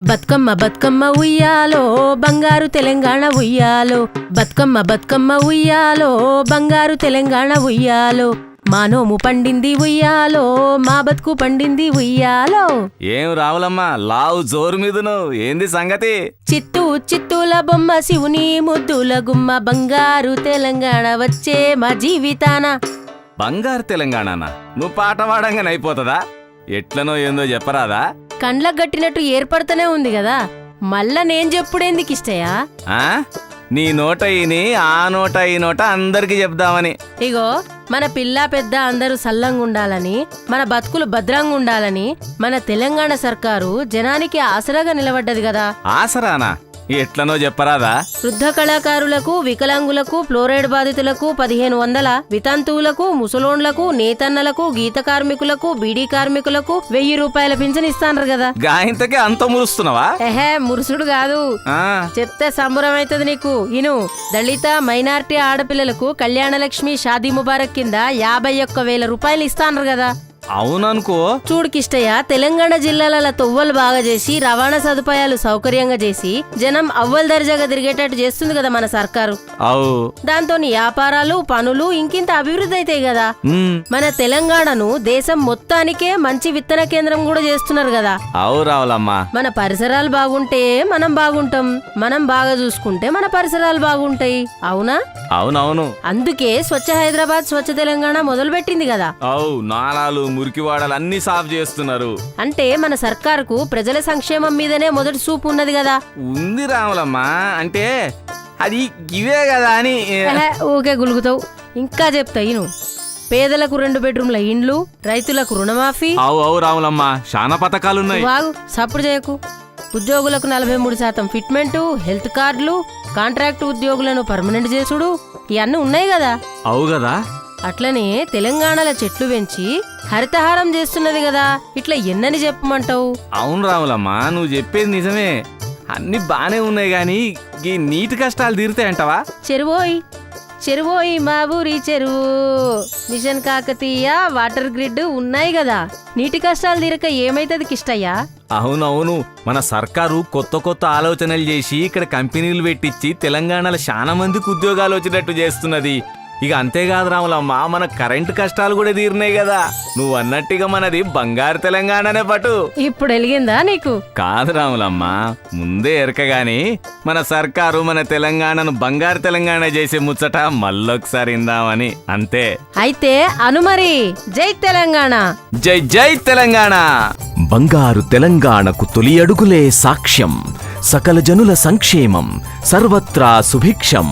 బతుకమ్మ బతుకమ్మ ఉయ్యాలో బంగారు తెలంగాణ ఉయ్యాలో, బతుకమ్మ బతుకమ్మ ఉయ్యాలో బంగారు తెలంగాణ ఉయ్యాలో, మా నోము పండింది ఉయ్యాలో, మా బతుకు పండింది ఉయ్యాలో. ఏం రావులమ్మా లావు జోరు మీదును ఏంది సంగతి? చిత్తూ చిత్తూల బొమ్మ శివుని ముద్దుల గుమ్మ, బంగారు తెలంగాణ వచ్చే మా జీవితాన. బంగారు తెలంగాణనా? నువ్వు పాట పాడంగానే అయిపోతుందా? ఎట్లనో ఏందో చెప్పరాదా? కండ్లకు గట్టినట్టు ఏర్పడుతూనే ఉంది కదా, మళ్ళా నేను చెప్పుడేందుకు ఇష్టయా? నీ నోట ఈని ఆ నోట ఈ నోట అందరికి చెప్దామని. ఇగో మన పిల్ల పెద్ద అందరూ సల్లంగా ఉండాలని, మన బతుకులు భద్రంగా ఉండాలని మన తెలంగాణ సర్కారు జనానికి ఆసరాగా నిలబడ్డది కదా. ఆసరానా? ఎట్లనో చెప్పరాదా? వృద్ధ కళాకారులకు, వికలాంగులకు, ఫ్లోరైడ్ బాధితులకు 1500, వితంతువులకు, ముసలోండ్లకు, నేతన్నలకు, గీత కార్మికులకు, బీడీ కార్మికులకు 1000 రూపాయల పింఛన్ ఇస్తాండ్రు కదా. గాయంతకే అంత మురుస్తున్నావా? ఎహే మురుసుడు కాదు, చెప్తే సంబరం అవుతుంది నీకు. ఇను దళిత మైనార్టీ ఆడపిల్లలకు కళ్యాణ లక్ష్మి షాదీ ముబారక్ కింద 51,000 రూపాయలు ఇస్తాండ్రు కదా. అవుననుకో. చూడుకిష్టయ్య, తెలంగాణ జిల్లాల తొవ్వలు బాగా చేసి, రవాణా సదుపాయాలు సౌకర్యంగా చేసి, జనం అవ్వల దర్జాగా తిరిగేటట్టు చేస్తుంది కదా మన సర్కారు. దాంతో వ్యాపారాలు, పనులు ఇంకింత అభివృద్ధి అవుతాయి కదా. మన తెలంగాణను దేశం మొత్తానికే మంచి విత్తన కేంద్రం కూడా చేస్తున్నారు కదా. రావులమ్మా, మన పరిసరాలు బాగుంటే మనం బాగుంటాం, మనం బాగా చూసుకుంటే మన పరిసరాలు బాగుంటాయి. అవునా? అవునవును. అందుకే స్వచ్ఛ హైదరాబాద్, స్వచ్ఛ తెలంగాణ మొదలు పెట్టింది కదా. నాలాలు మురికివాడలు అన్ని సాఫ్ చేస్తున్నారు. అంటే మన సర్కారుకు ప్రజల సంక్షేమం మీదనే మొదటి చూపు ఉన్నది కదా. ఉంది రాములమ్మా, అంటే అది ఇవే కదా అని. ఊకే గులుగుతావు, ఇంకా చెప్తాయి నువ్వు. పేదలకు 2 బెడ్రూమ్ల ఇండ్లు, రైతులకు రుణమాఫీ. రాములమ్మా, చాలా పథకాలున్నాయి. వాగు, సప్పుడు చేయకు. ఉద్యోగులకు 43% ఫిట్మెంట్, హెల్త్ కార్డులు, కాంట్రాక్ట్ ఉద్యోగులను పర్మనెంట్ చేసుడు, ఇవన్నీ ఉన్నాయి కదా. అవు కదా. అట్లనే తెలంగాణలో చెట్లు పెంచి హరితహారం చేస్తున్నది కదా. ఇట్లా ఎన్నని చెప్పమంటావు? అవును రాములమ్మా, నువ్వు చెప్పేది నిజమే. అన్ని బానే ఉన్నాయి గాని ఈ నీటి కష్టాలు తీరుతాయంటవా? చెరువోయి మా ఊరి చెరువు, మిషన్ కాకతీయ, వాటర్ గ్రిడ్ ఉన్నాయి కదా. నీటి కష్టాలు తీరక ఏమైతుంది కిష్టయ్యా? అవునవును, మన సర్కారు కొత్త కొత్త ఆలోచనలు చేసి ఇక్కడ కంపెనీలు పెట్టించి తెలంగాణలో చాలా మందికి ఉద్యోగాలు వచ్చేటట్టు చేస్తున్నది. ఇక అంతేకాదు రాములమ్మా, మన కరెంటు కష్టాలు కూడా తీరినాయి కదా. నువ్వు అన్నట్టుగా మనది బంగారు తెలంగాణనే పటు. ఇప్పుడు వెలిగిందా నీకు? కాదు రాములమ్మా, ముందే ఎరకగాని మన సర్కారు మన తెలంగాణను బంగారు తెలంగాణ చేసే ముచ్చట మళ్ళొకసారి ఇందామని అంతే. అయితే అనుమరి జై తెలంగాణ, జై జై తెలంగాణ. బంగారు తెలంగాణకు తొలి అడుగులే సాక్ష్యం. సకల జనుల సంక్షేమం, సర్వత్రా సుభిక్షం.